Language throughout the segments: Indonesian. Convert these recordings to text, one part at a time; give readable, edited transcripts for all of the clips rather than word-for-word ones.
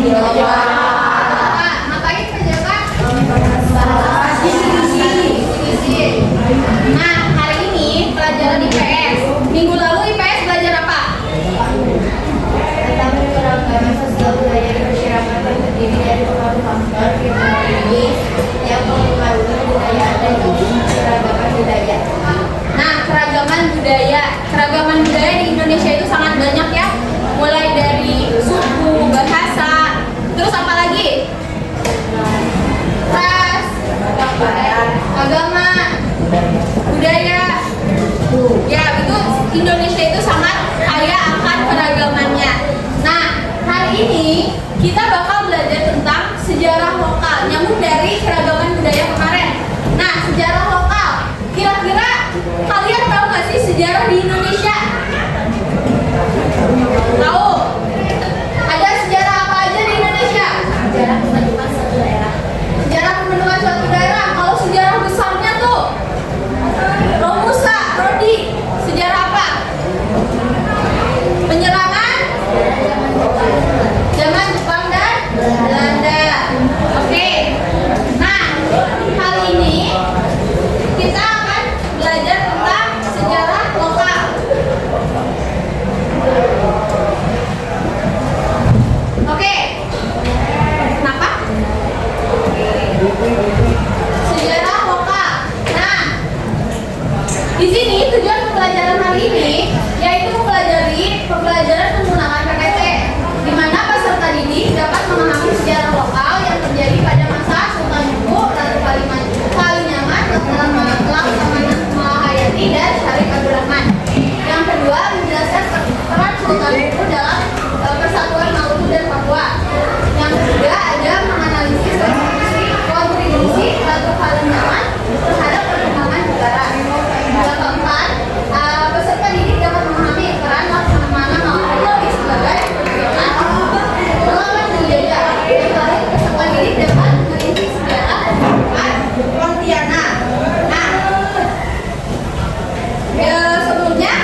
Ngapain pejabat? Nah, hari ini pelajaran IPS. Minggu lalu IPS belajar apa? Tentang keragaman sosial budaya dan masyarakat yang terdiri dari pengaruh faktor ini yang mempengaruhi budaya dan keragaman budaya. Nah, keragaman budaya. Keragaman budaya di Indonesia itu sangat banyak ya. Mulai dari suku, bahasa, terus apa lagi? Ras, agama, budaya. Ya, itu Indonesia itu sangat kaya akan keragamannya. Nah, hari ini kita bakal belajar tentang sejarah lokal, nyambung dari keragaman budaya kemarin. Nah, sejarah lokal. Kira-kira kalian tahu nggak sih sejarah di Indonesia? Tahu? Ada sejarah apa aja di Indonesia? Sejarah pembentukan suatu daerah. Sejarah pembentukan suatu daerah. Kalau sejarah besarnya tuh, Romusa, Rodi. Sejarah apa? Penyerangan zaman Jepang dan Belanda. Oke. Nah, kali ini kita akan belajar tentang sejarah lokal. Oke. Kenapa? Sejarah lokal. Nah, di sini tujuan pembelajaran hari ini yaitu mempelajari pembelajaran menggunakan PPT, di mana peserta didik dapat memahami sejarah lokal yang terjadi pada masa Sultan Buku, Ratu Kalinyamat, Laksamana Mahayati, dan Syarif Abdurrahman. Yang kedua, menjelaskan peran Sultan Buku dalam persatuan Maluku dan Papua. Yang ketiga, ada menganalisis kontribusi Ratu Kalinyamat terhadap perkembangan negara. Yang keempat, peserta didik dapat memahami peran Laksamana Mahayati sebagai perjuangan melawan penjajah. Yang terakhir, peserta didik dapat merinci sejarah Pontianak. Nah, sebelumnya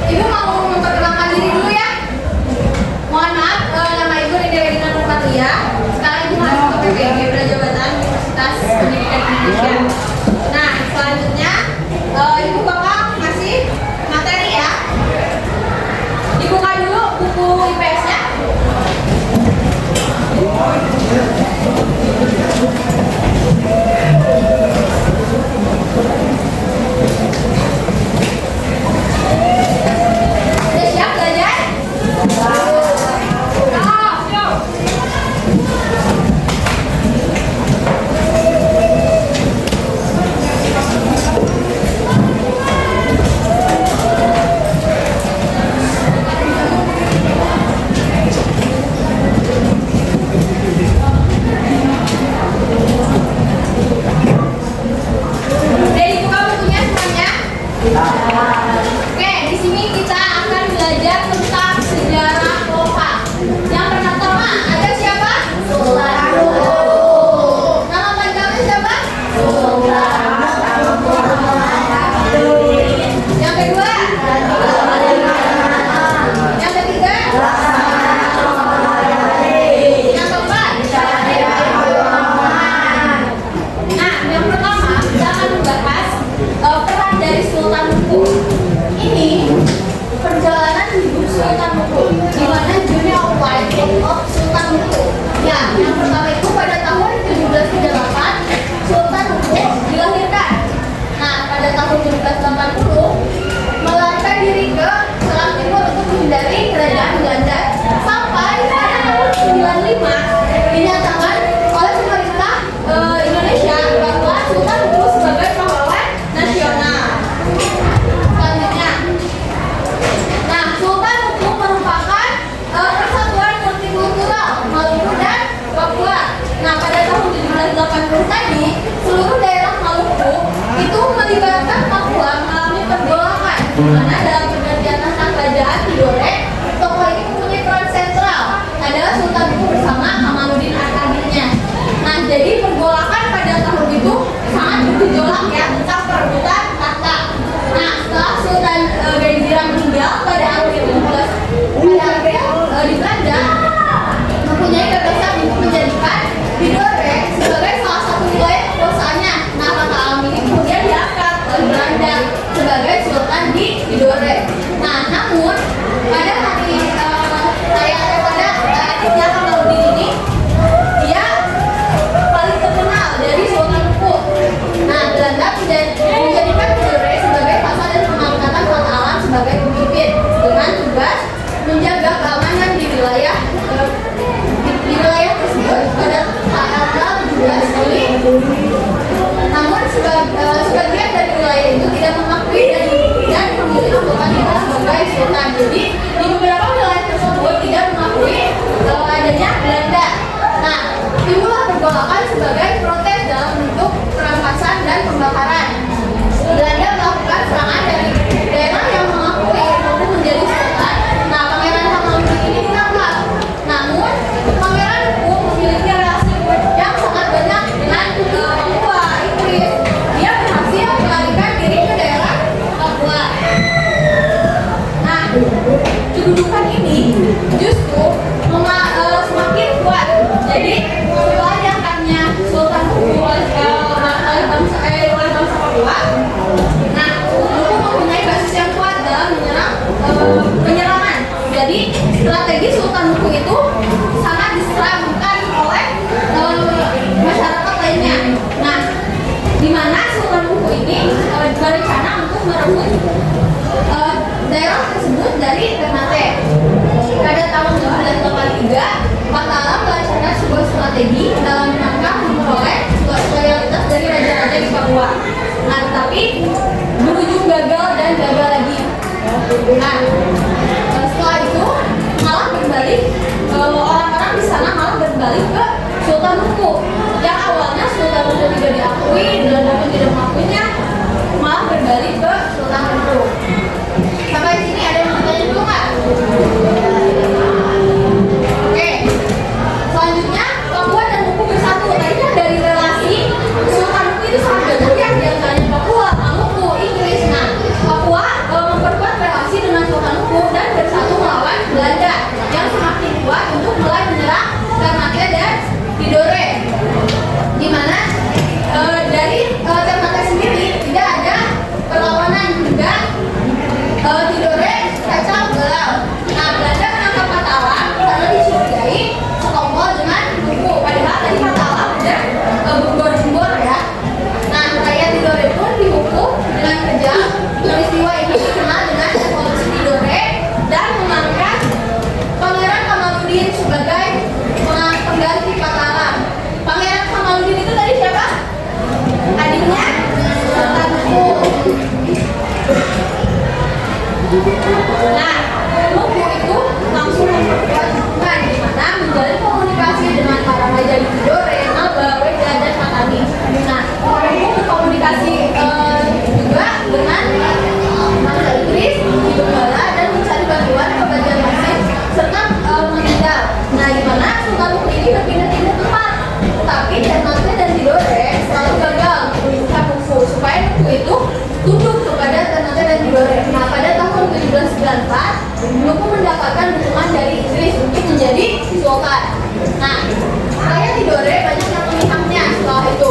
Ibu mau memperkenalkan diri dulu ya. Mohon maaf, nama Ibu Rida Regina Nurfatia. Sekarang Ibu mahasiswa PPIB Prajabatan Universitas Pendidikan Indonesia. Nah, selanjutnya Ibu bakal ngasih materi ya. Dibuka dulu buku IPS-nya. Udah siap belajar? Udah dibuka bukunya semuanya? Oke, di sini kita akan belajar tentang sejarah lokal. Yang pertama ada siapa? Sultan Buku. Nama panjangnya siapa? Yang kedua? Yang ketiga? Yang keempat? Nah, yang pertama kita akan membahas peran dari Sultan Buku. Ini perjalanan hidup Sultan Buku, di mana dunia life of Sultan Buku. Ya, yang pertama itu pada tahun 1738 Sultan Buku dilahirkan. Nah, pada tahun 1780 melarikan diri ke Selat Timur untuk menghindari kerajaan Belanda. Sampai pada tahun 95 dinyatakan oleh pemerintah Indonesia bahwa Sultan Buku sebagai pahlawan nasional. Selanjutnya, nah, Sultan Buku merupakan persatuan multikultural Maluku dan Papua. Nah, pada tahun 1780 tadi, seluruh daerah Maluku itu melibatkan Papua melalui pergolakan, di mana dalam pergantian tahta kerajaan Tidore, tokoh ini mempunyai peran sentral adalah Sultan Buku bersama Kamaluddin Ar-Adinnya. Jadi di beberapa wilayah tersebut tidak mengakui adanya Belanda. Nah, timbullah pergolakan sebagai protes dalam bentuk perampasan dan pembakaran. Belanda melakukan serangan dari daerah yang mengakui mampu menjadi sultan. Nah, Pangeran Hasanuddin ini ditangkap. Namun, Pangeran Hukum memiliki relasi yang sangat banyak dengan Papua, Inggris. Dia berhasil melarikan diri ke daerah Papua. Nah, kedudukan ini justru semakin kuat. Jadi, setelah diangkatnya Sultan Hukum oleh bangsa Papua, nah, Hukum mempunyai basis yang kuat dalam menyerang penyerangan. Jadi, strategi Sultan Hukum itu sangat diseramkan oleh masyarakat lainnya. Nah, di mana Sultan Hukum ini berencana untuk merebut daerah tersebut dari Ternate. Pada tahun 1983, Mataram melancarkan sebuah strategi dalam rangka memperoleh loyalitas dari raja-raja di Papua. Nah, tetapi berujung gagal dan gagal lagi. Nah, setelah itu malah berbalik, orang-orang di sana malah berbalik ke Sultan Hukum. Yang awalnya Sultan Hukum tidak diakui, Belanda pun tidak mengakuinya, malah berbalik ke Sultan Hukum. Sampai sini ada yang mau tanya dulu nggak? Oke. Selanjutnya Papua dan Hukum bersatu. Tadinya dari relasi Sultan Hukum itu sangat banyak ya, diantaranya Papua, Maluku, Inggris. Nah, Papua memperkuat relasi dengan Sultan Hukum dan bersatu melawan Belanda yang semakin kuat untuk mulai menyerang Ternate dan Tidore. Di mana dari Ternate sendiri tidak ada perlawanan juga. Tidore kacau belau. Nah, Belanda menangkap Mataram karena dicurigai sekongkol dengan Hukum. Padahal tadi Mataram udah gembor-gembor ya. Nah, rakyat Tidore pun dihukum dengan kejam. Peristiwa ini dikenal dengan Revolusi Tidore dan mengangkat Pangeran Kamaludin sebagai pengganti Mataram. Pangeran Kamaludin itu tadi siapa? Adiknya Sultan Hukum. Nah, Hukum itu langsung memperkuat hubungan di mana menjalin komunikasi dengan para raja di Tidore, Naba, Wega, dan Matani. Nah, Hukum berkomunikasi juga dengan bangsa Inggris di Donggala dan mencari bantuan ke Banjarmasin serta meninggal. Nah, di mana Sultan Hukum ini berpindah-pindah tempat, tetapi Ternate dan Tidore selalu gagal menyebutkan Hukum supaya Hukum itu tunduk kepada Ternate dan Tidore. Nah, pada tahun 1794, Hukum mendapatkan dukungan dari Inggris untuk menjadi sultan. Nah, rakyat Tidore banyak yang memihaknya setelah itu.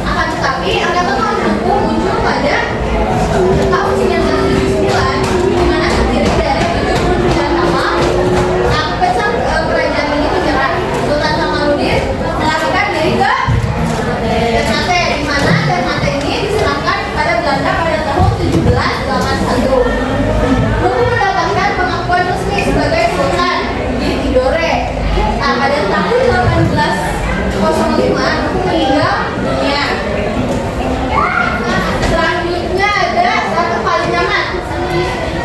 Akan tetapi, angkatan lawan Hukum muncul pada tahun 1979, di mana terdiri dari 79 kapal. Nah, pesan kerajaan ini menyerah. Sultan Kamaludin melarikan diri ke Ternate, di mana Ternate ini diserahkan pada Belanda pada tahun 1781. Hukum mendapatkan pengakuan resmi sebagai sultan di Tidore. Nah, pada tahun 1805, Hukum meninggal dunia. Selanjutnya ada Ratu Palinyamat.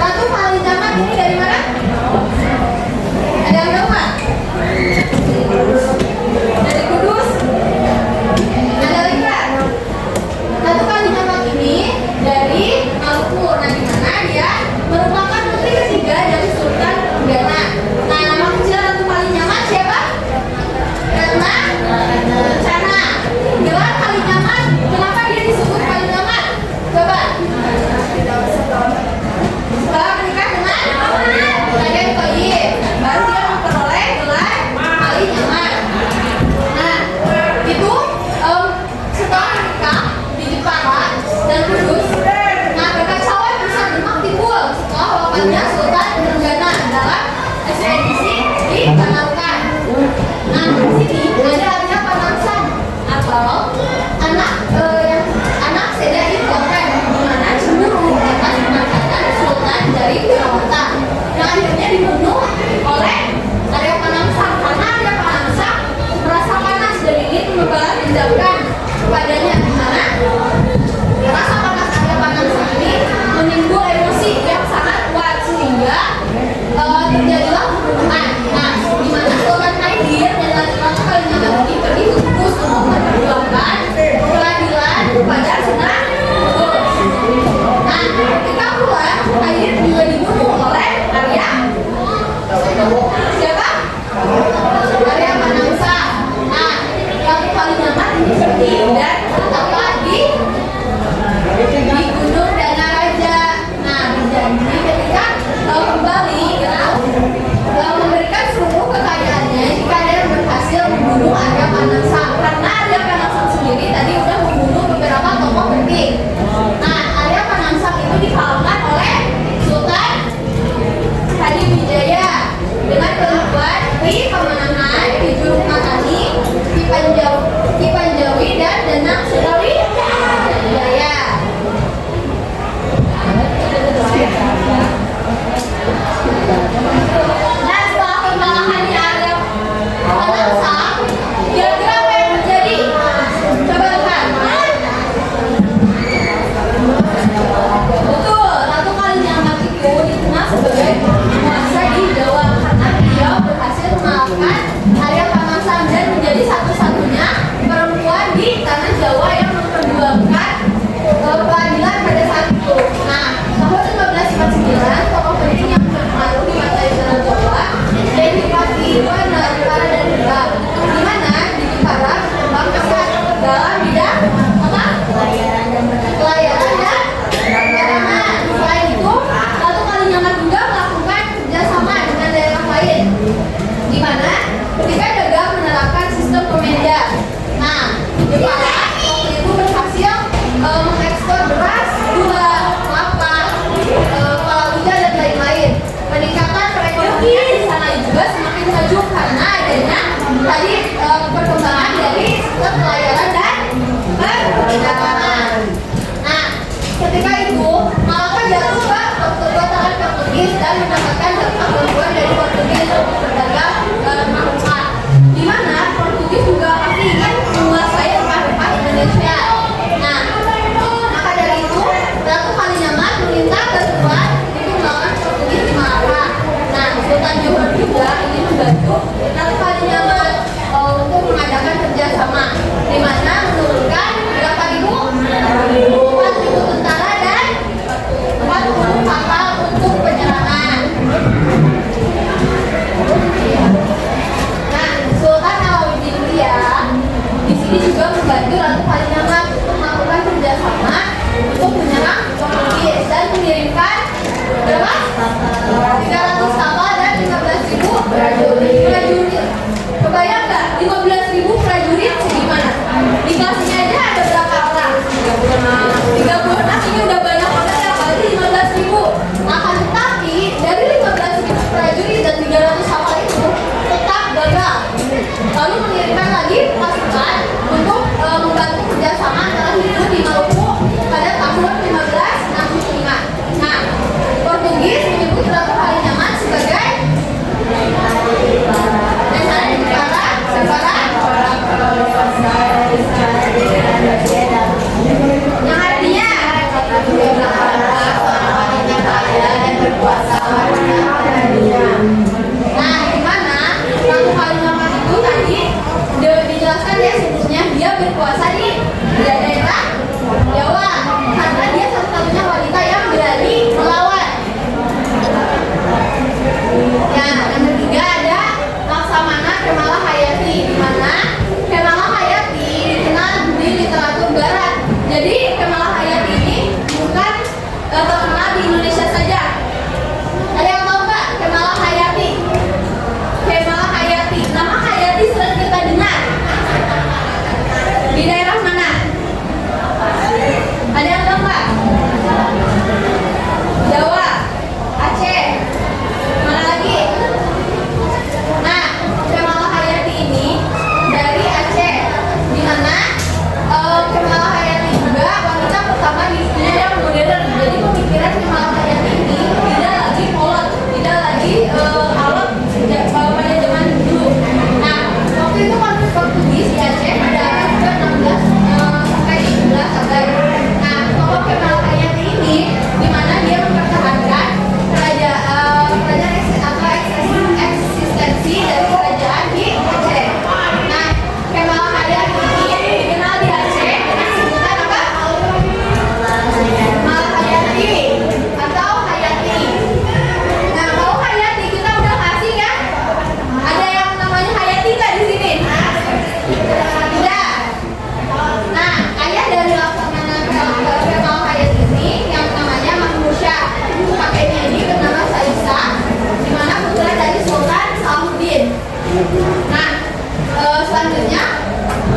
Ratu Palinyamat ini dari mana? Ada yang tahu nggak? Dari Kudus. Ada lagi nggak? Ratu Palinyamat ini dari Maluku. Nah, di mana dia merupakan putri ketiga dari Sultan Ghana. Nah, nama kecil Ratu Palinyamat siapa? Ratna Kencana. Arya Pamangsang dan menjadi satu-satunya perempuan di tanah Jawa yang memperjuangkan keadilan pada saat itu. Nah, tahun 1549 tokoh penting yang berpengaruh di mata tanah Jawa dan dipati adalah Jepara dan Demak, di mana di Jepara berkembang pesat dalam bidang apa? Pelayaran dan penerangan. Selain itu, Ratu Kalinyamat juga melakukan kerjasama dengan daerah lain, di mana ketika gagal menerapkan sistem komenda. Nah, Jepara waktu itu berhasil mengekspor beras, gula, kelapa, palawija dan lain-lain. Peningkatan perekonomian di sana juga semakin maju karena adanya tadi perkembangan dari sistem pelayaran dan perdagangan. Nah, ketika itu Malaka jatuh ke tangan Portugis dan mendapatkan dampak bantuan dari Portugis untuk berdagang rempah-rempah, di mana Portugis juga pasti ingin menguasai rempah-rempah Indonesia. Nah, maka dari itu Ratu Kalinyamat meminta bantuan untuk melawan Portugis di Malaka. Nah, Sultan Johor juga ingin membantu Ratu Kalinyamat untuk mengadakan kerjasama, di mana menurunkan berapa ribu? 4.000 tentara dan 40 kapal untuk penyerangan. Nah, Sultan Alauddin Mulia di sini juga membantu Ratu Kalinyamat untuk melakukan kerjasama untuk menyerang Portugis dan mengirimkan berapa? 300 kapal dan 15.000 prajurit. Kebayang nggak? 15.000 prajurit segimana? Di kelasnya aja ada berapa orang? 36, ini udah banyak banget ya, apalagi 15.000. Akan tetapi dari 15.000 prajurit dan 300 kapal itu tetap gagal. Lalu mengirimkan lagi pasukan untuk membantu kerjasama antara Hindu di Maluku pada tahun 1565. Nah, Portugis menyebut Ratu Kalinyamat sebagai yang artinya dan berkuasa. Nah, gimana Ratu Kalinyamat itu tadi dijelaskan ya, sebelumnya dia berkuasa di daerah Jawa karena dia satu-satunya wanita yang berani melawan. Ya, yang ketiga ada Laksamana Kemala Hayati, di mana Kemala Hayati dikenal di literatur barat. Jadi Kemala Hayati ini bukan terkenal di Indonesia saja. Ada yang tahu nggak Kemala Hayati? Kemala Hayati, nama Hayati sering kita dengar. Di daerah mana? Ada yang tahu nggak? Jawa, Aceh, mana lagi? Nah, Kemala Hayati ini dari Aceh, di mana Kemala Hayati juga wanita pertama di dunia yang modern. Jadi pemikiran Kemala Hayati ini tidak lagi kolot, tidak lagi alot pada zaman dulu. Nah, waktu itu konflik Portugis di Aceh pada abad 16 sampai 17 abad. Nah, tokoh Kemala Hayati ini di mana dia mempertahankan kerajaan atau eksistensi dari kerajaan di Aceh. Nah, Kemala Hayati ini dikenal di Aceh dengan sebutan apa? Kemala Hayati atau Hayati. Nah, kalau Hayati kita udah ngasih kan? Ada yang namanya Hayati nggak di sini? Tidak. Nah, ayah dari Laksamana Kemala Hayati ini yang namanya Mahmud-Syah. Kakeknya ini bernama Saisa, di mana putra dari Sultan Salahuddin. Nah, selanjutnya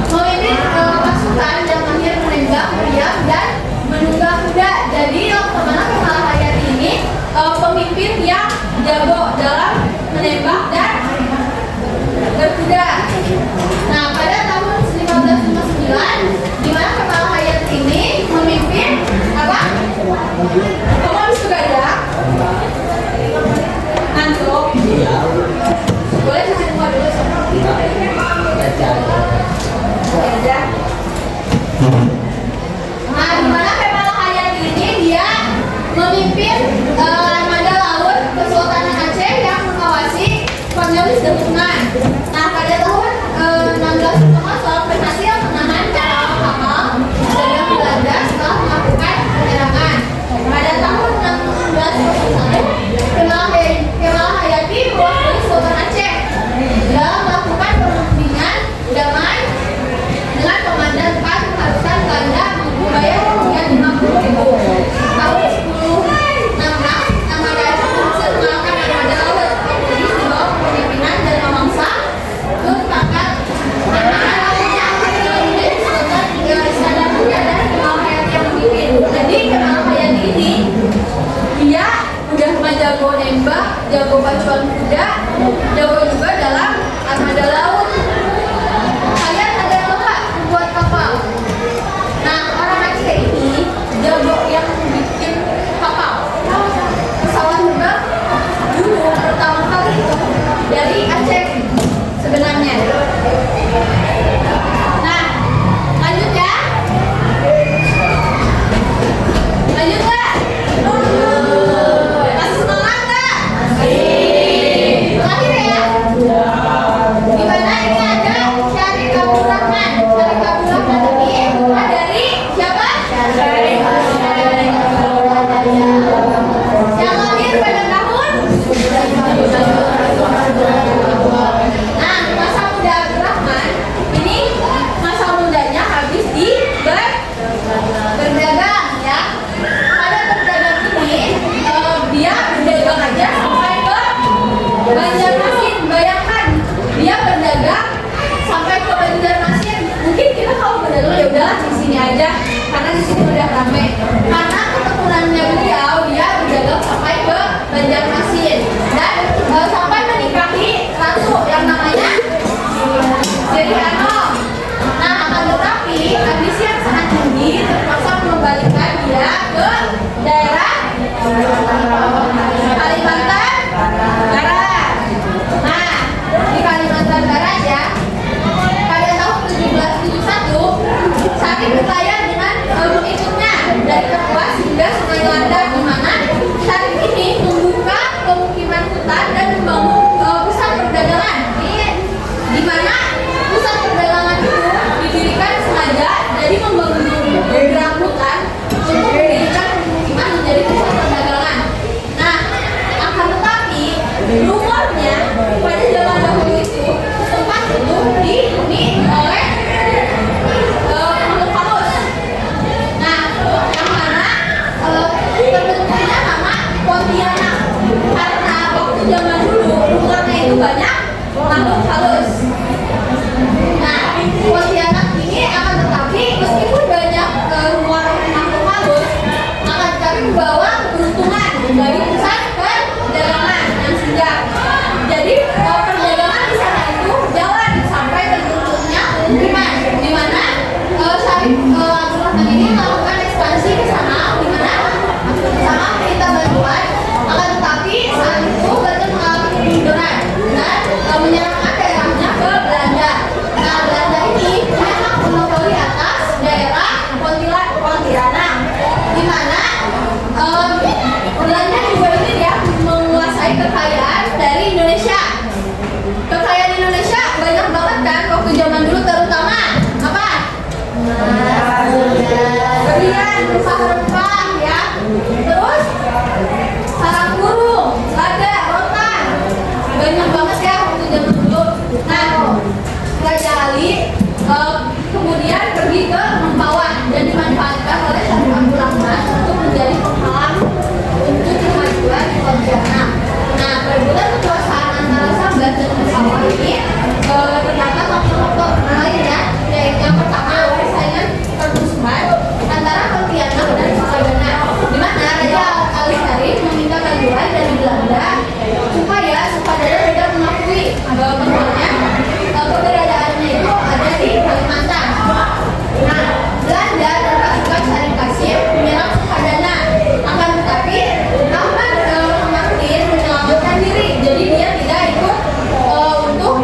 memimpin pasukan yang mahir menembak, meriam, dan menunggang kuda. Jadi Laksamana Kemala Hayati ini pemimpin yang jago dalam menembak dan berkuda. Nah, pada tahun 1559, di mana Kemala Hayati ini memimpin apa? Kamu habis begadang? Ngantuk? Boleh cuci muka dulu sama ya. Nah, di mana Kemala Hayati ini dia memimpin armada laut Kesultanan Aceh yang mengawasi dulu, ya udahlah di sini aja karena di sini udah rame. Karena ketekunannya beliau, dia berdagang sampai ke Banjarmasin dan sampai menikahi ratu yang namanya Sri Ano. Nah, akan tetapi ambisi yang sangat tinggi terpaksa mengembalikan dia ke daerah Kalimantan Barat. Nah, di Kalimantan Barat ya, pada tahun 1771 Syarif berlayar dengan pengikutnya dari Kapuas hingga Sungai Landa, di mana Syarif ini membuka pemukiman hutan dan membangun pusat perdagangan. Di mana pusat perdagangan itu didirikan sengaja jadi membangun beberapa hutan untuk mendirikan pemukiman menjadi pusat perdagangan. Nah, akan tetapi rumornya pada zaman dahulu itu tempat itu dihuni oleh makhluk halus. Nah, yang mana terbentuknya nama Pontianak karena waktu zaman dulu rumornya itu banyak makhluk halus. Nah, Pontianak ini akan tetapi meskipun banyak rumor makhluk halus, akan tetapi membawa keberuntungan dari pusat perdagangan yang sejak. Jadi perdagangan di sana itu jalan sampai terbentuknya pemukiman, di mana Syarif Abdurrahman ini melakukan ekspansi ke sana, di mana sama kita bantuan. Akan tetapi saat itu Banten mengalami kemunduran dan menyerahkan daerahnya ke Belanda. Nah, Belanda ini punya hak monopoli atas daerah Pontianak, di mana Belanda juga ini dia menguasai kekayaan dari Indonesia. Kekayaan Indonesia banyak banget kan waktu zaman dulu, terutama apa? Berlian, rempah-rempah ya. Terus sarang burung, lada, rotan. Banyak banget ya waktu zaman dulu. Nah, Raja Ali kemudian pergi ke Mempawah dan dimanfaatkan oleh Syarif Abdurrahman untuk menjadi penghalang untuk kemajuan Pontianak. Nah, perebutan kekuasaan antara Sambat dan Mempawah ini terdapat faktor-faktor lain ya, yaitu yang pertama persaingan permusuhan antara Pontianak dan Sukadana, di mana Raja Ali Syarif meminta bantuan dari Belanda supaya Sukadana tidak mengakui bahwanya keberadaannya itu ada di Kalimantan. Nah, Belanda terpaksa Syarif Kasim menyerang Sukadana. Akan tetapi Ahmad Maknin menyelamatkan diri, jadi dia tidak ikut untuk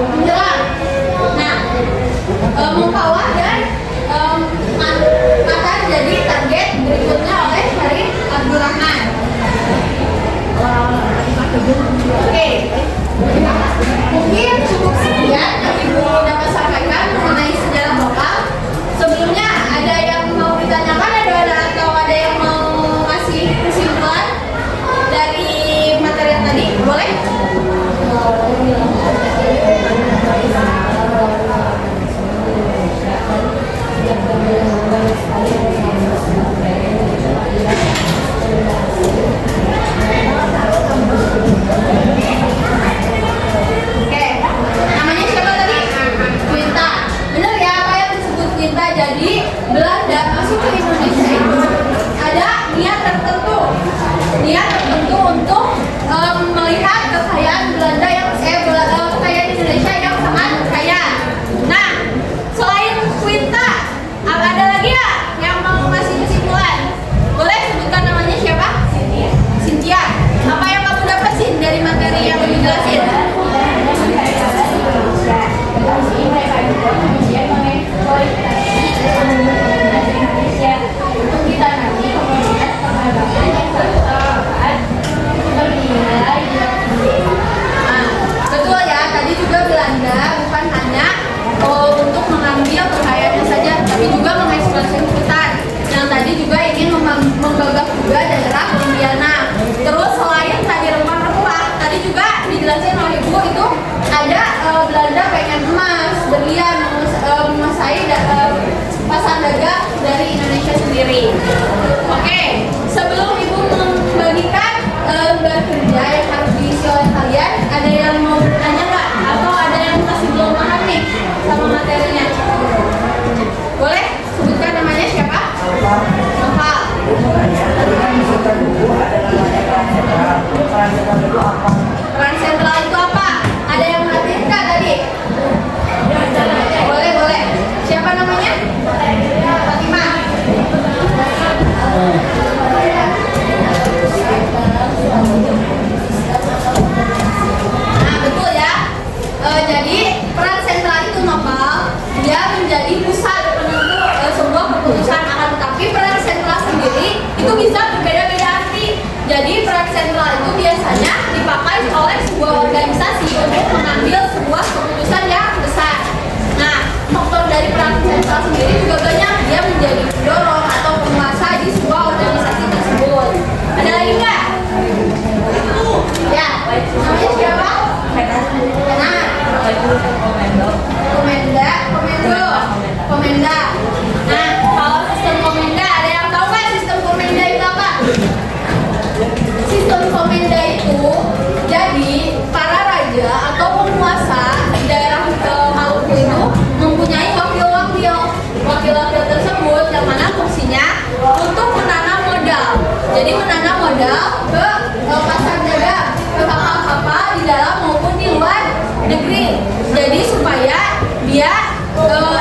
dia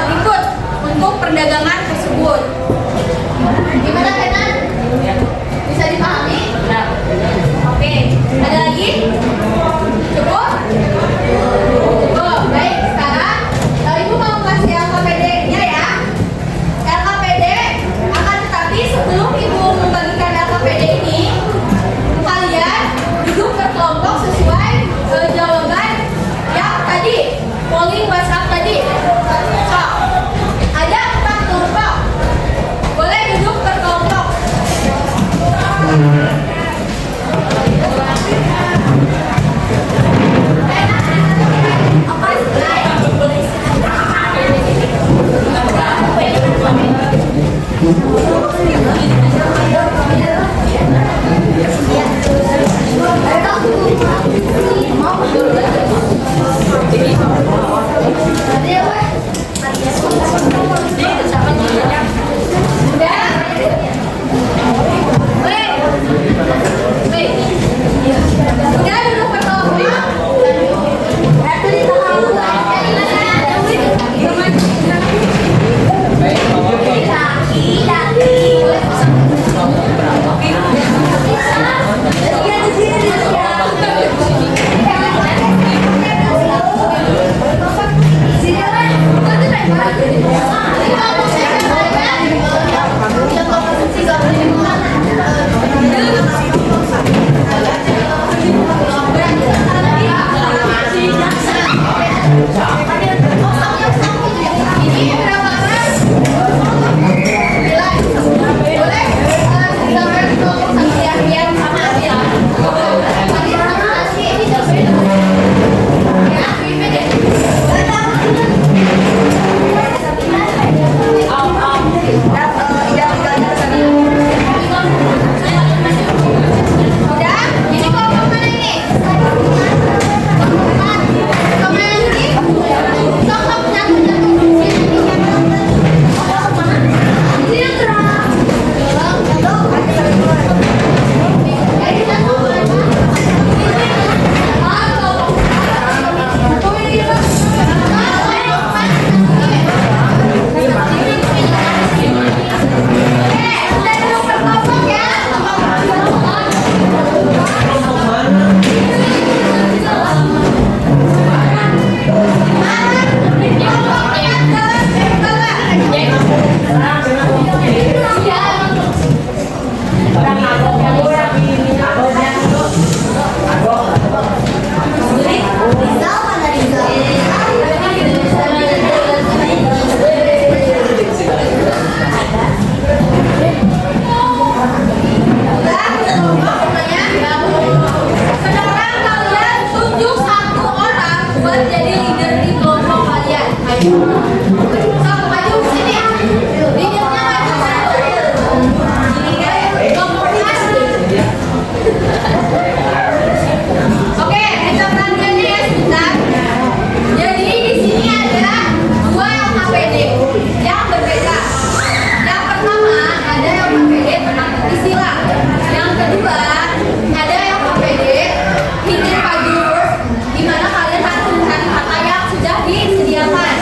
ikut untuk perdagangan tersebut. Gimana Kenan? Bisa dipahami? Oke, ada lagi? Cukup? Cukup. Baik, sekarang Ibu mau kasih LKPD-nya ya. LKPD akan tetapi sebelum Ibu membagikan LKPD ini, kalian duduk berkelompok sesuai jawaban yang tadi, polling WhatsApp tadi. So, ada 4 kelompok. Boleh duduk berkelompok. Udah duduk berkelompok. Ini berapa mas? 9. Boleh? Sampai kelompok satu ya, biar sama ya. Tadi sama sih ini sampai. Ya, ini deh. Udah? Ini kelompok mana ini? Sekarang kalian tunjuk 1 orang buat jadi leader di kelompok kalian. Ayo. So, maju ke sini. Leadernya maju satu. Kelompok asli. Oke, kita perhatiannya ya sebentar. Jadi di sini ada 2 LKPD yang berbeda. Yang pertama ada LKPD penakut istilah. Yang kedua ada LKPD hidden pagi word, di mana kalian harus mencari kata yang sudah disediakan.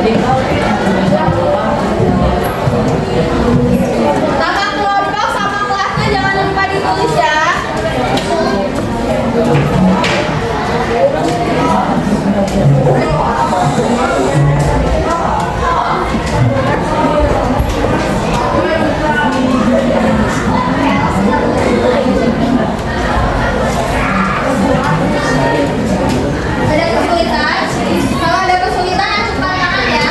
Nama kelompok sama kelasnya jangan lupa ditulis ya. Ada kesulitan? Kalau ada kesulitan, angkat tangan ya.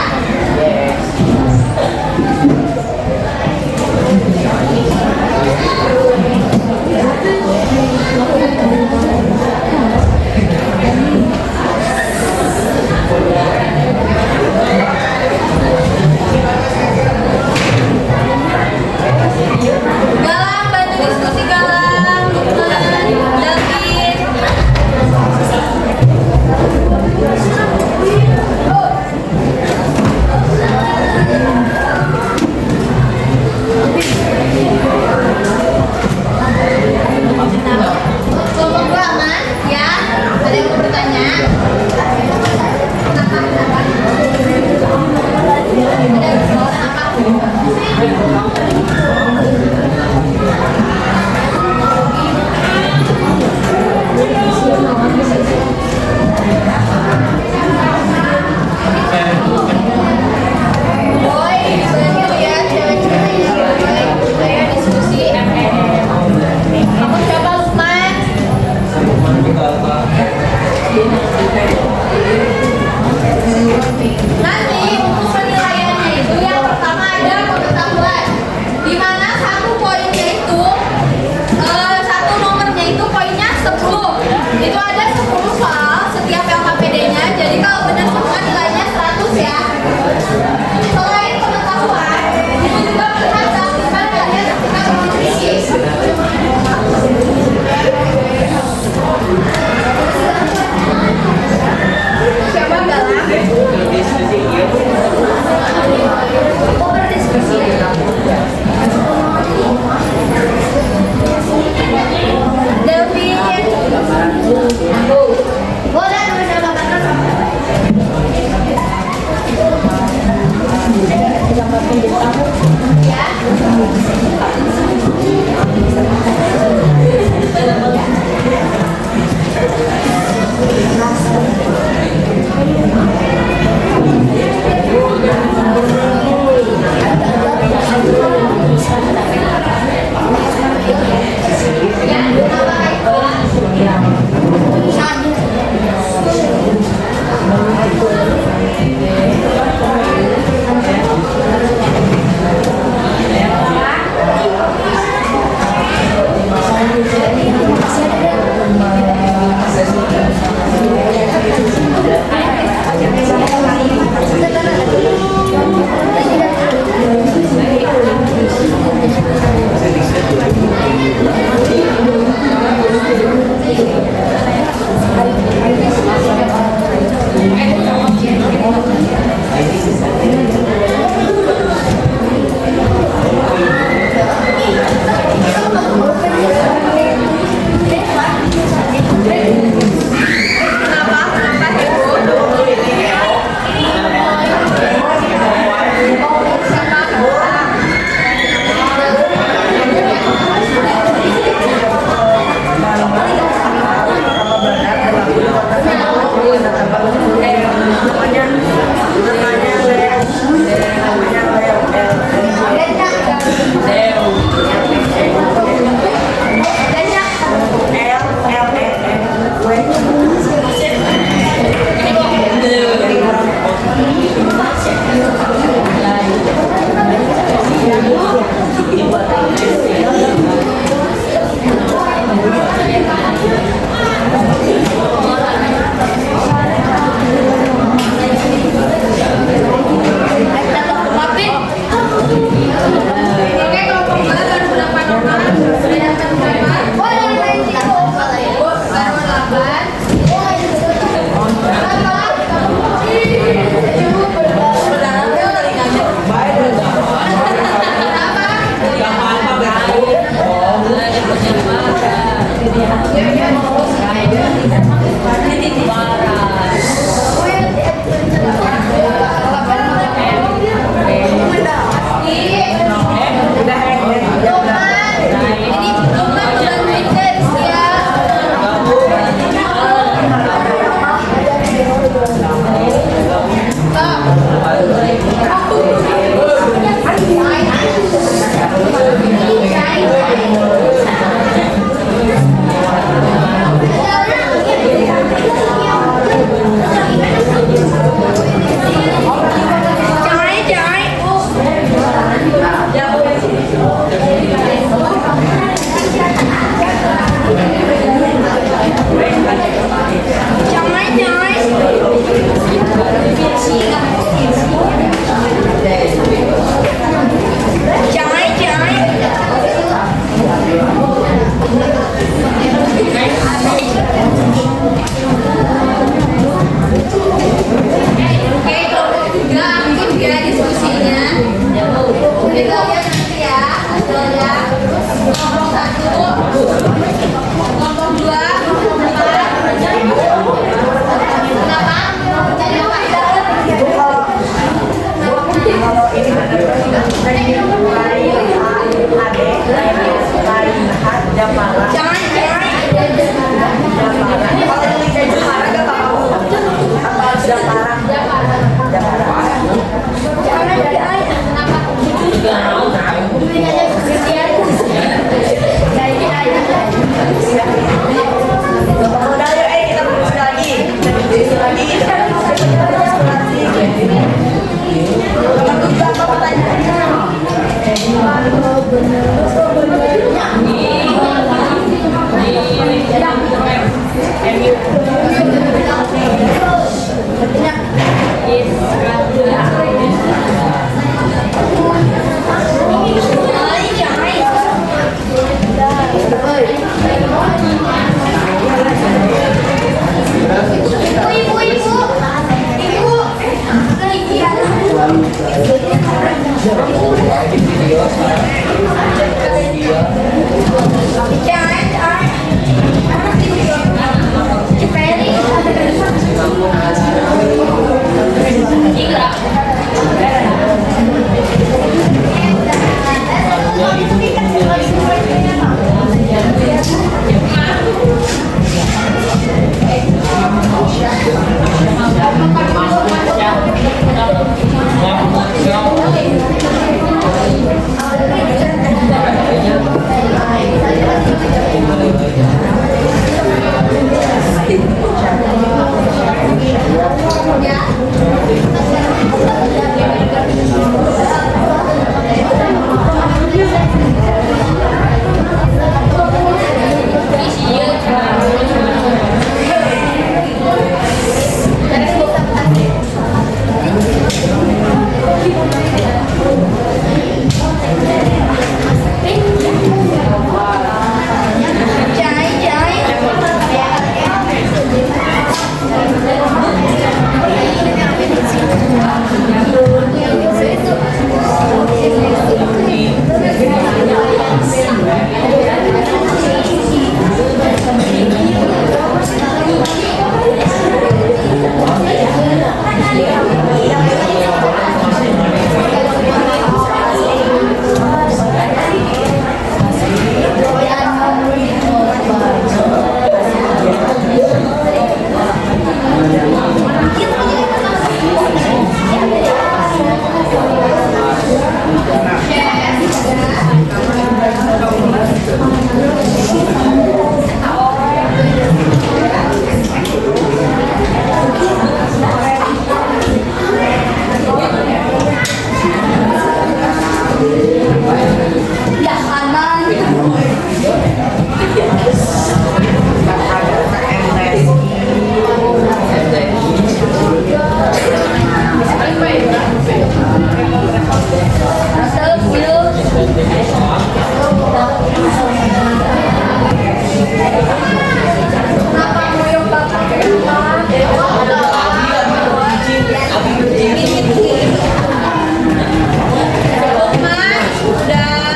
Udah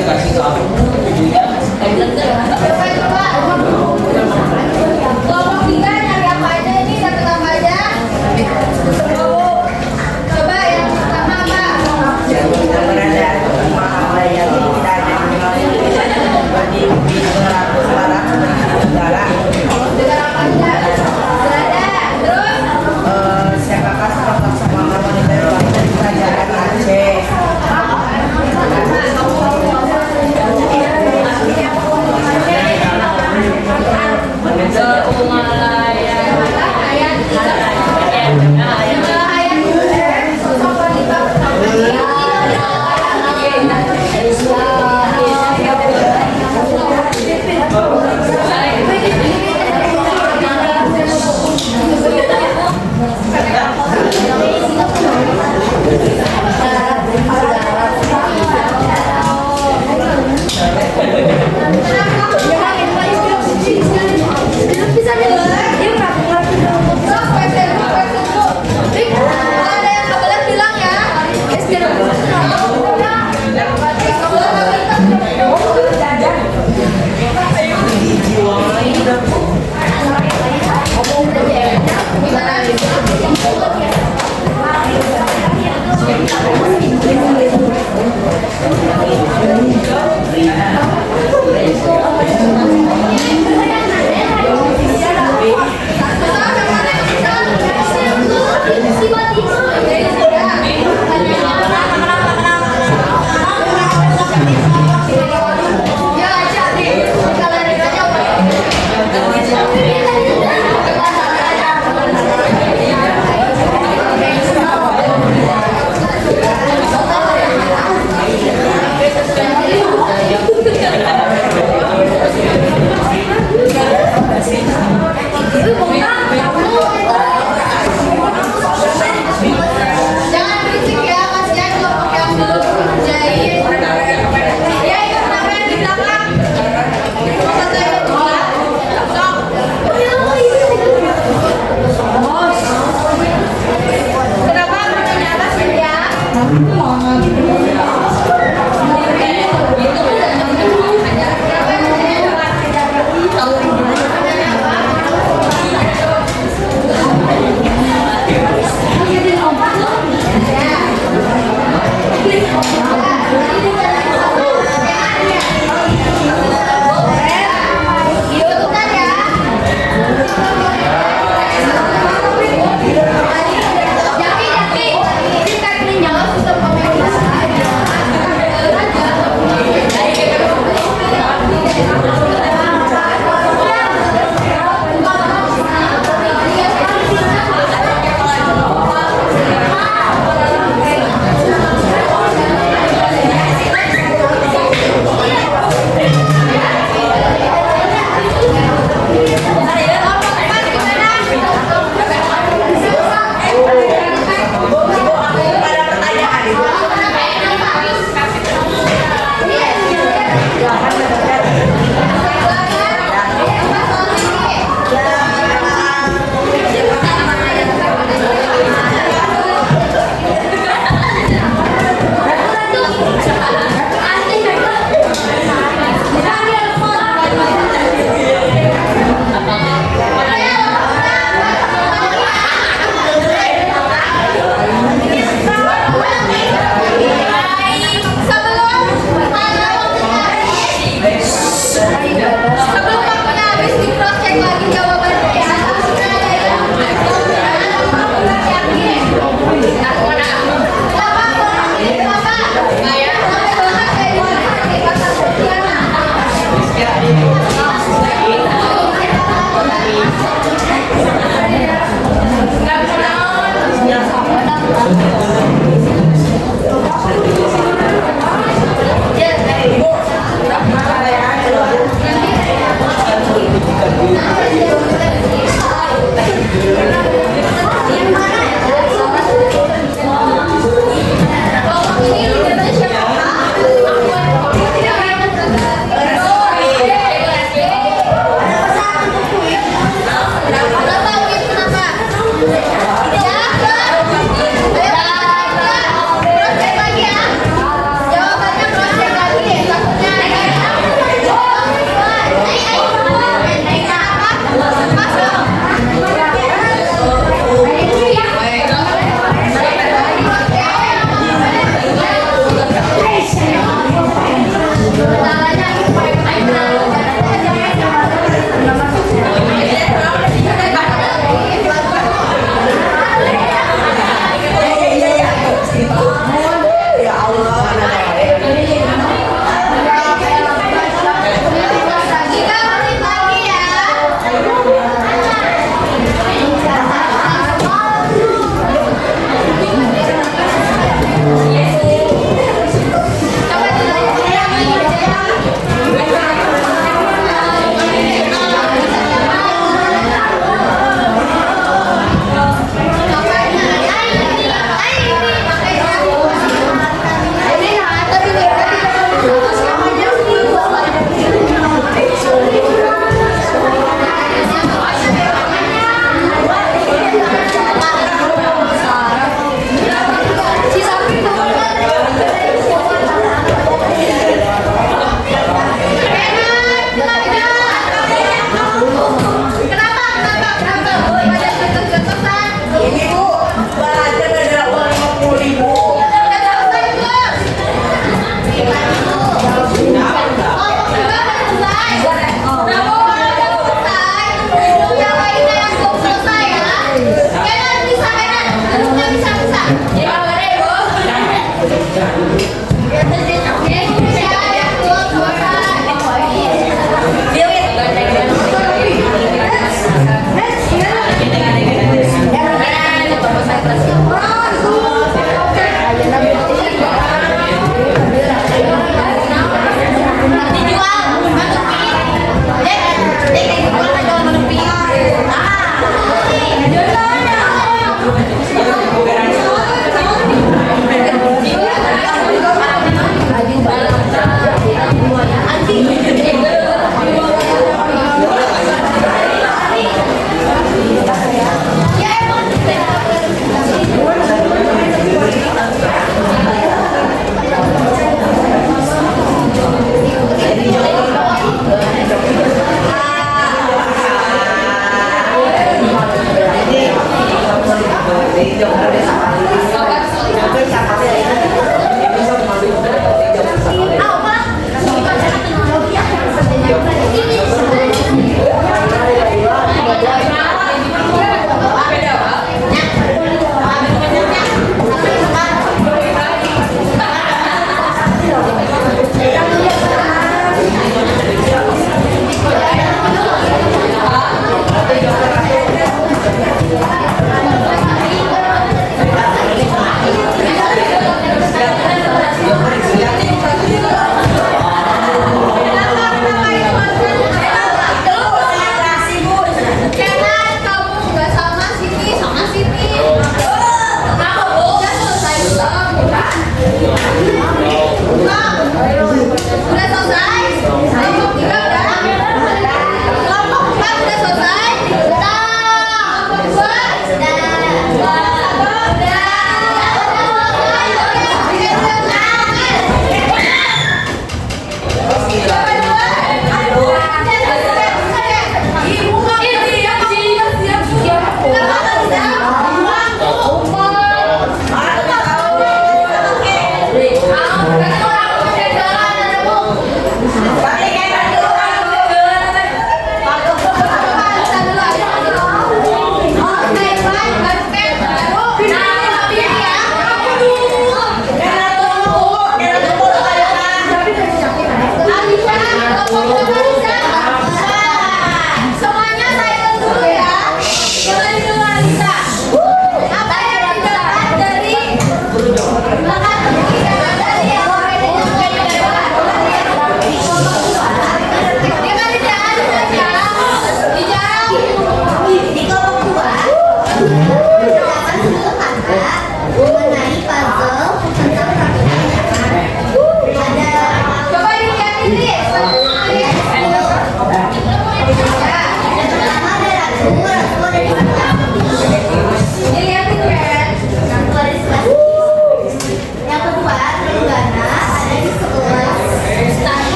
dikasih kamu Kelompok 3 nyari apa aja ini? Satu tambah aja. Coba yang pertama apa? Dengar apa aja? Berada. Terus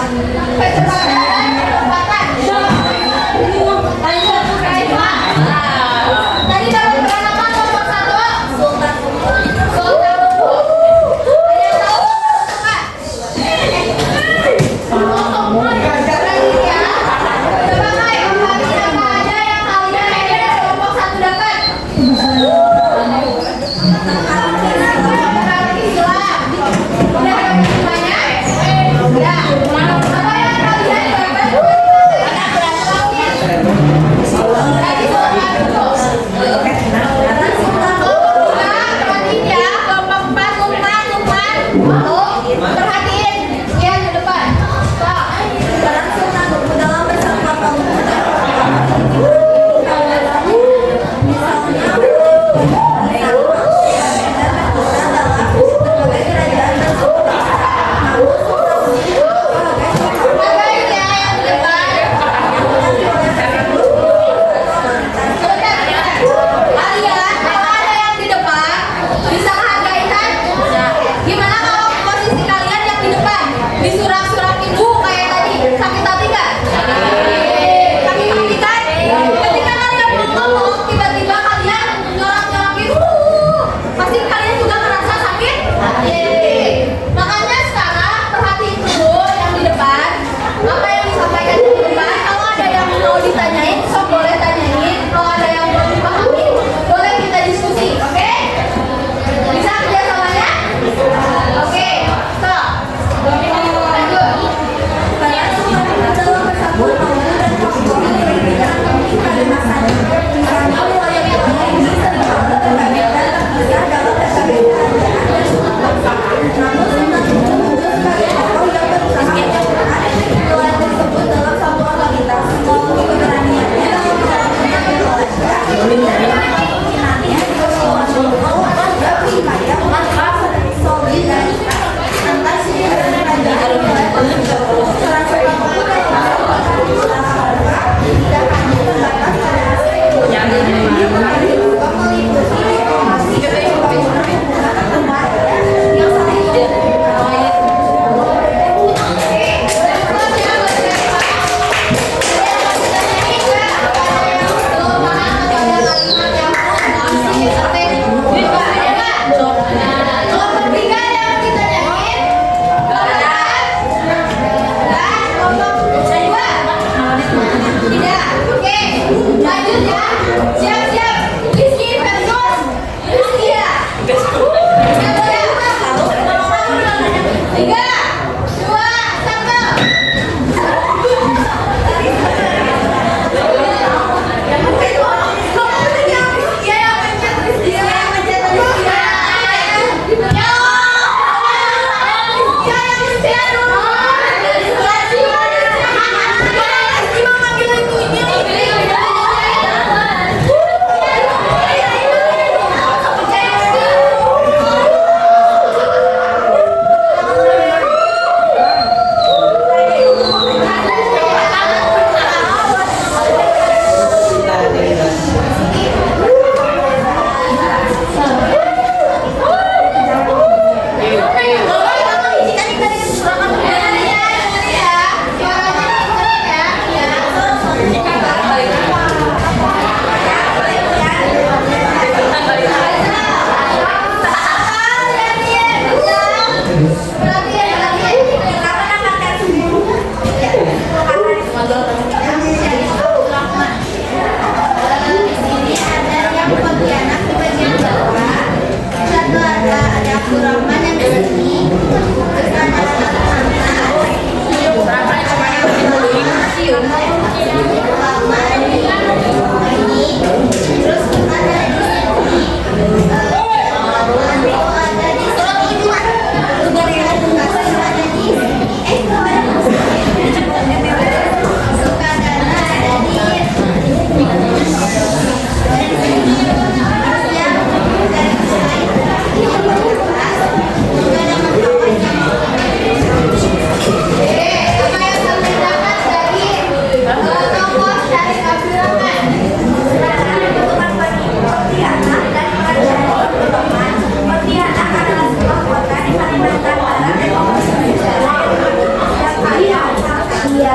Kecepatan, kecepatan. Lanjut, Raifa. Tadi dapat peran apa kelompok satu? Sultan Kumbul. Sultan Kumbul. Ada yang tahu kelompok lagi ya. Coba Kai, lagi apa aja yang kalian ada kelompok satu dapat? Udah dapat semuanya? Udah. Apa yang kalian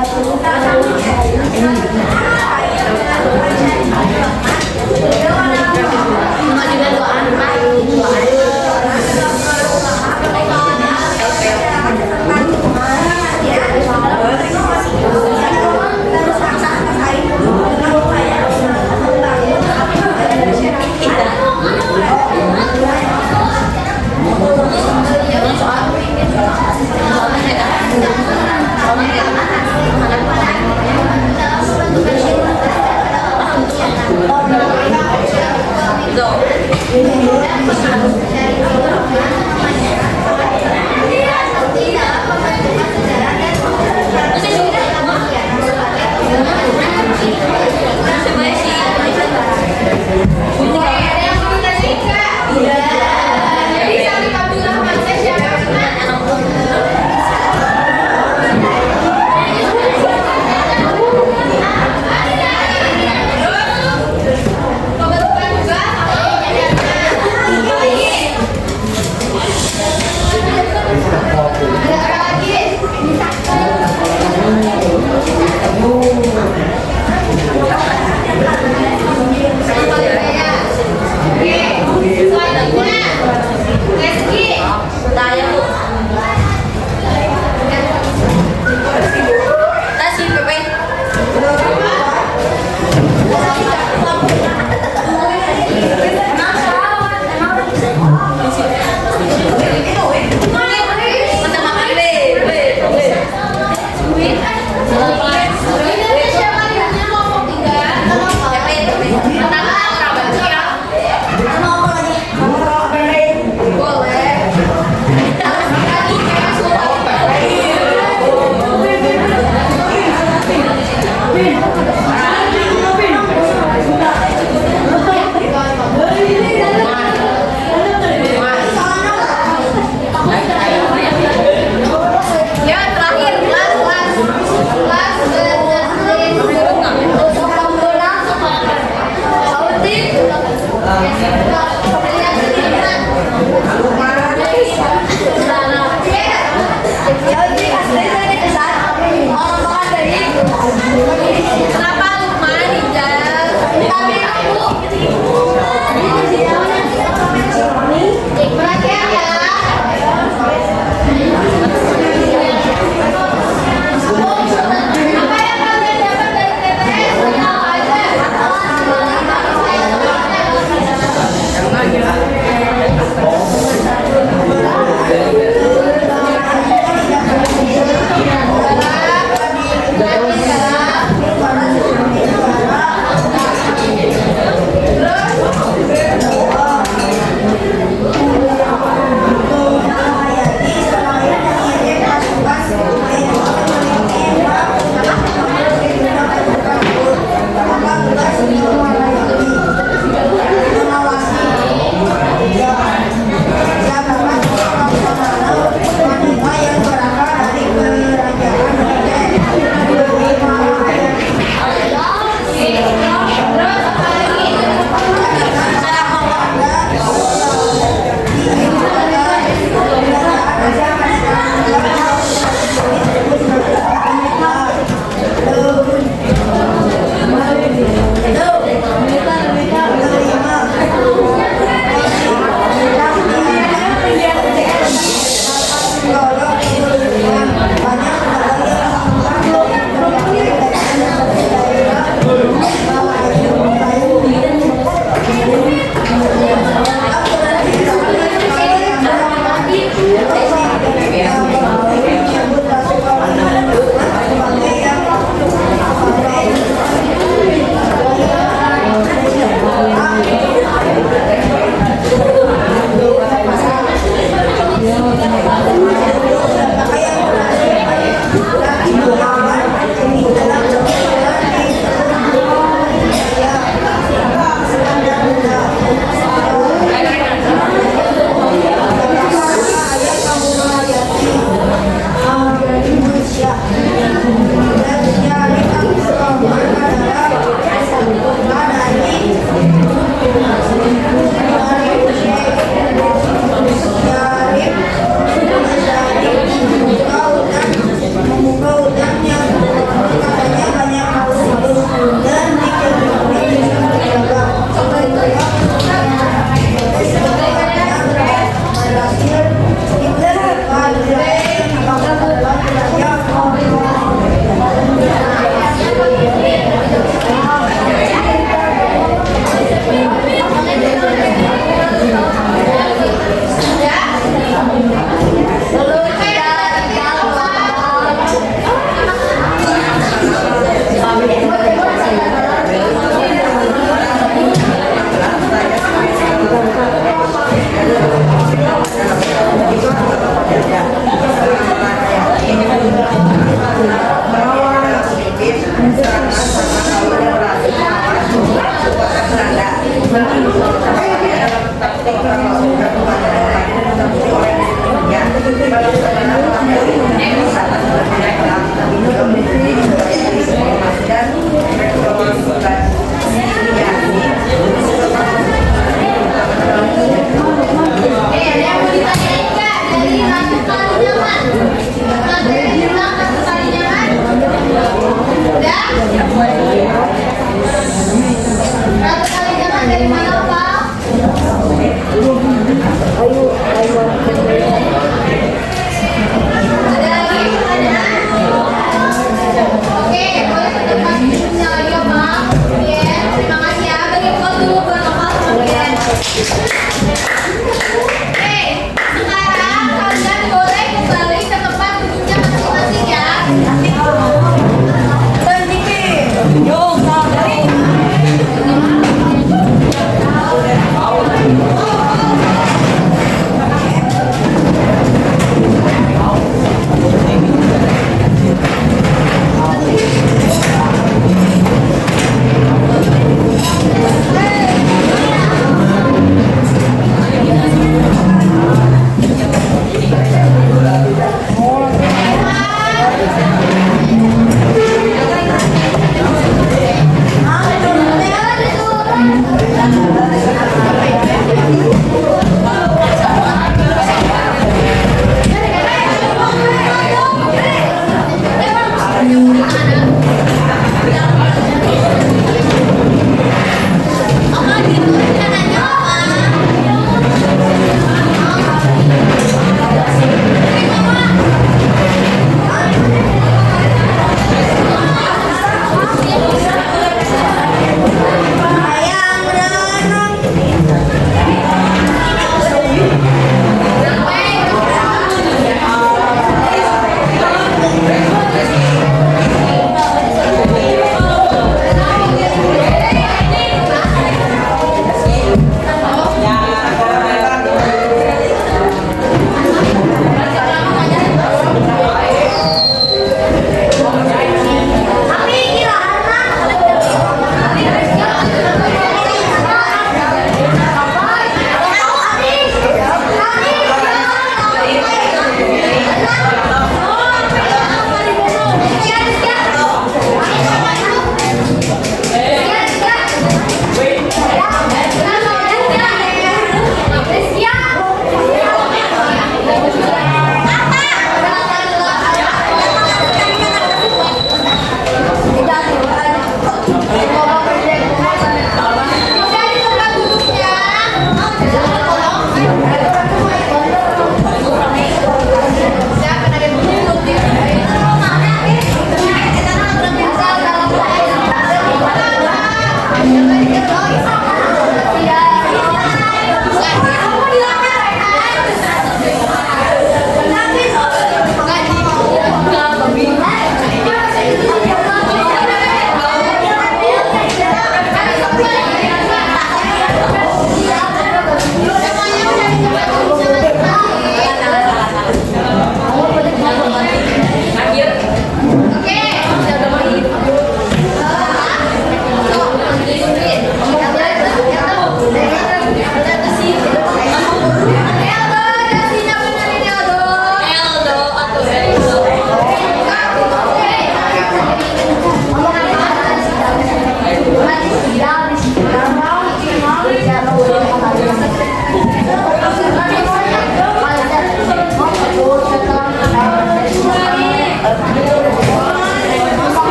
Cuma juga doaan Pak,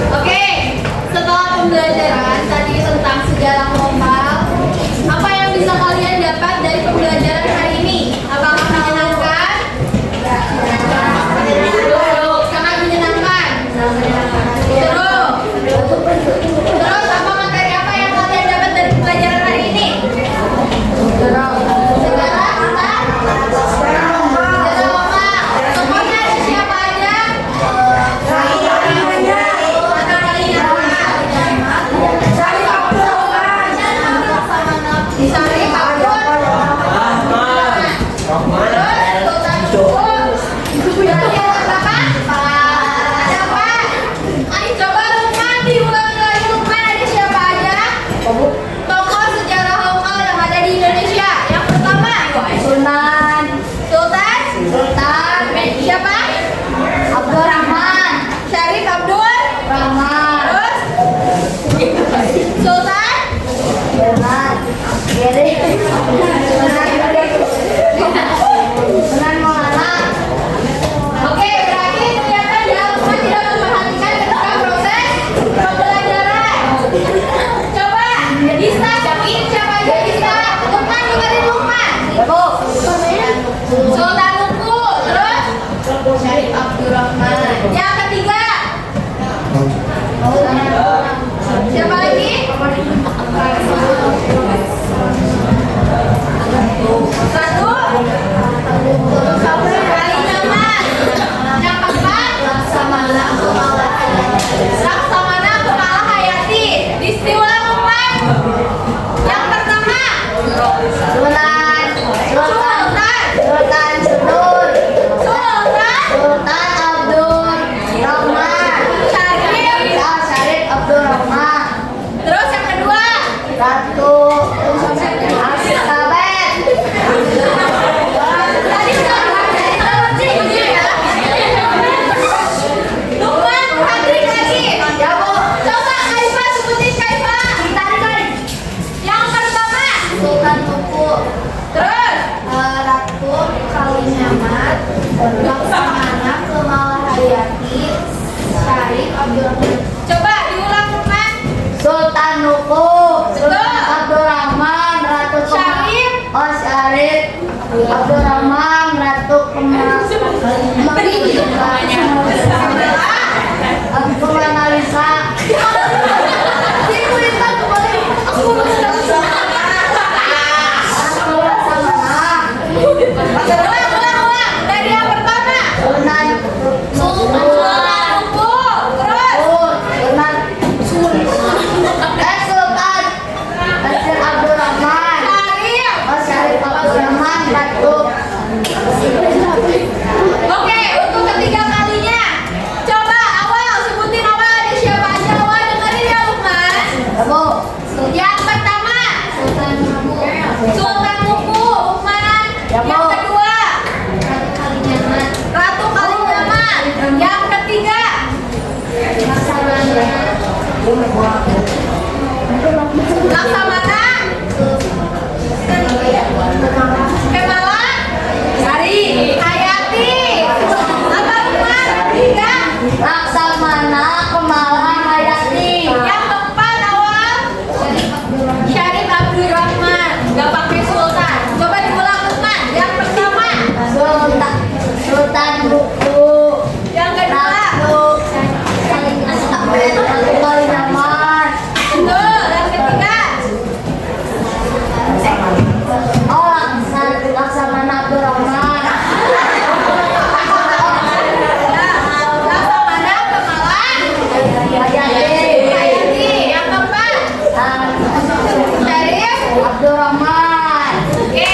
Oke, setelah pembelajaran tadi tentang sejarah lokal, apa yang bisa kalian dapat dari pembelajaran hari ini? Apakah menyenangkan? Sangat menyenangkan. Terus apa materi apa yang kalian dapat dari pembelajaran hari ini? Sejarah lokal. Tokohnya ada siapa aja? Sultan Siapa? Abdurrahman Syarif Abdul Rahman Terus Sultan Benar Gede Benar Maulana. Oke, berarti ternyata Lukman tidak memperhatikan ketika proses pembelajaran. Coba, Dista, siapa aja Dista? Lukman, dengerin Lukman. Bu Sultan Luku, terus Syarif Abdurrahman yang ketiga. Siapa lagi? Satu. Kali nyaman. Yang keempat. Laksamana Kemala Laksamana Kemala Hayati. Distiulang Lukman. Yang pertama. Sultan Sultan. Sunur Sultan. Sultan Abdurrahman Syarif. Syarif Abdurrahman Terus yang kedua. Ratu Astabet Tadi sudah ya. Lukman, Hadri lagi. Ya Bu Coba Kaifah, sebutin Kaifah. Yang pertama. Sultan Tuku Terus. Ratu Kalinyamat Laksamana Kemala Hayati Syarif Abdurrahman Coba diulang Lukman. Sultan Nuku Sultan Abdurrahman Ratu Syarif. Syarif Abdurrahman Ratu Kemalisa Ulang. Dari yang pertama. Sultan Sultan Luku. Terus. Sultan Syarif Abdurrahman Syarif. Syarif Abdurrahman Ratu Oke, untuk ketiga kalinya. Coba awal, sebutin awal ada siapa aja awal, dengerin ya Lukman. Bu Yang pertama. Sultan Nuku Sultan Luku, Lukman. Ya, Bu. Yang kedua. Ratu Kalinyamat Ratu Kalinyamat. Yang ketiga. Laksamana Kemala Hayati. Apa Lukman? Tiga. Laksamana Kemala Hayati Yang keempat awal. Syarif Abdurrahman. Gak pakai Sultan. Coba diulang Lukman. Yang pertama. Sultan Buku Yang kedua. Ratu Kalinyamat Betul. Yang ketiga. Laksamana Abdurrahman Laksamana Kemala Hayati. Yang keempat. Syarif Abdurrahman Oke,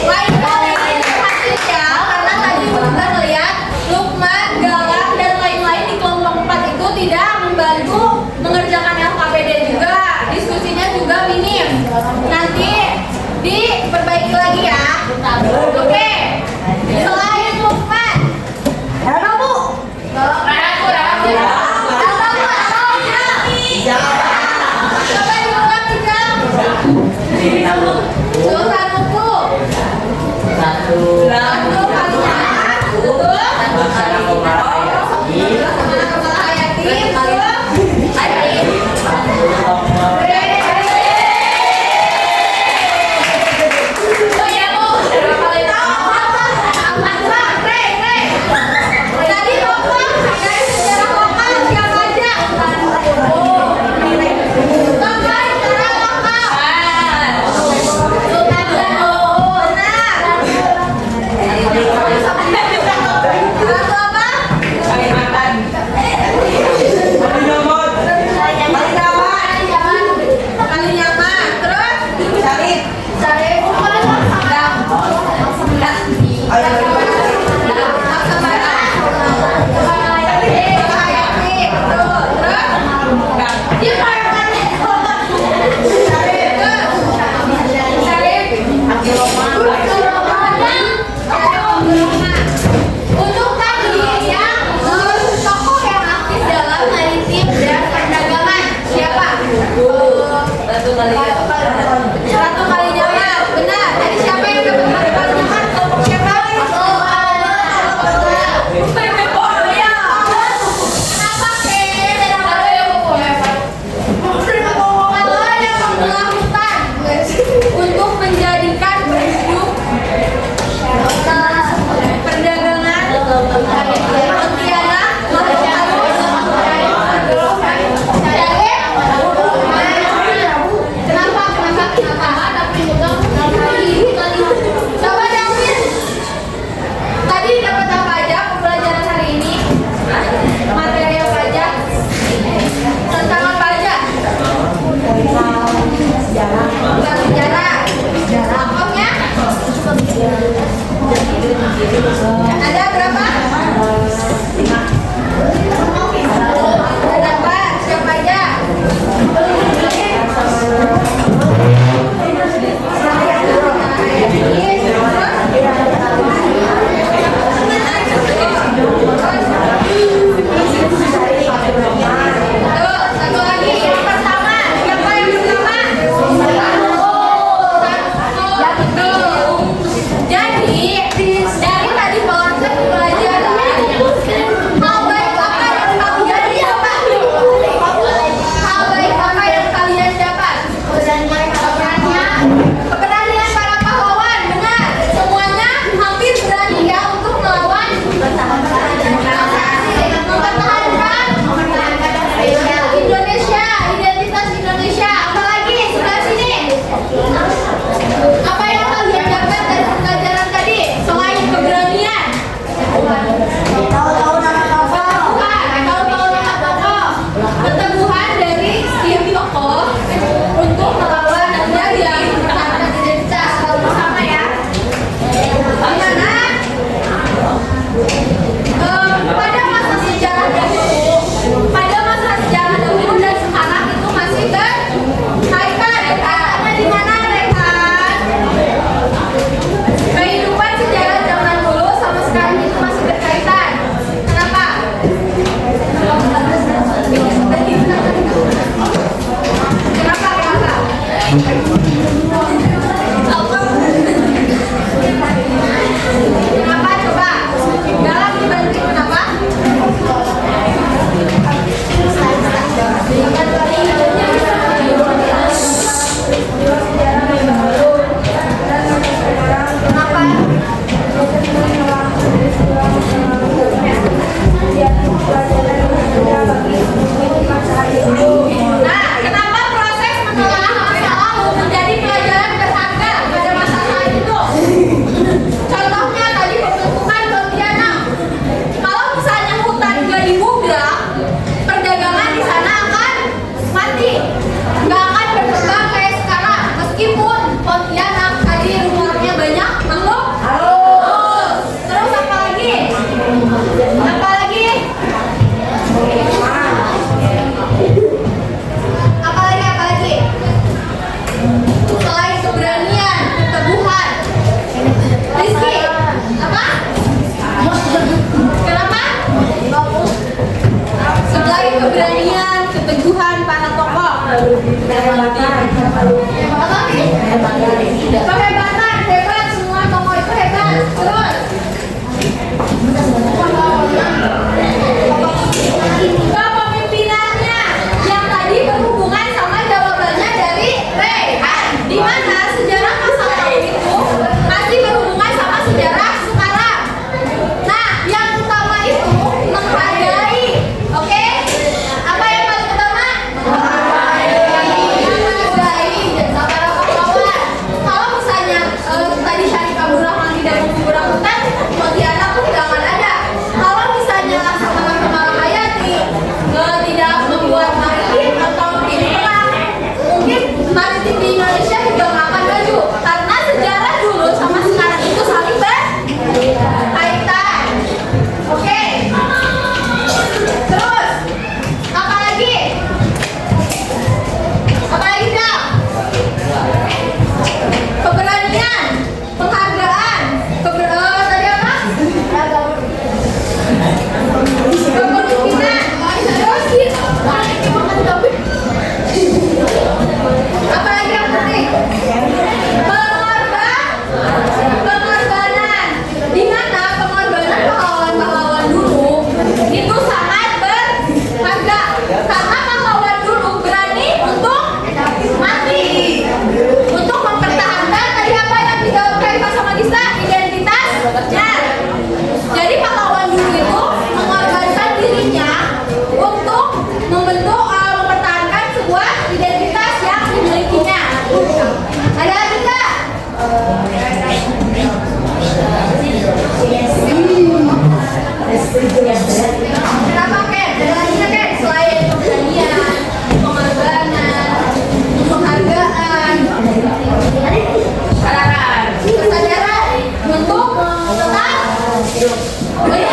lain kali ini perhatian ya, karena tadi udah ngeliat Lukman, Galang, dan lain-lain di kelompok 4 itu tidak membantu mengerjakan LKPD juga. Diskusinya juga minim. Nanti diperbaiki lagi ya. Oke, selain Lukman. Halo Bu Coba diulang Ijam. Sultan Luku. Ratu Kalinyamat. Betul. Laksamana Kemala Hayati. Betul. Oh iya Bu. Tadi lokal, dari sejarah lokal siapa aja? Lokal, sejarah lokal. Sultan Luku. Benar. Ratu apa? Kalinyamat. Terus? Syarif. Laksamana. Hayati. Betul. Terus? Dia bayangkan. Syarif. Abdurrahman. Ada berapa? Berapa? Siapa aja? Tuh, satu lagi. Yang pertama. Siapa yang pertama? Satu. Jadi, dari tadi konsep Oh iya,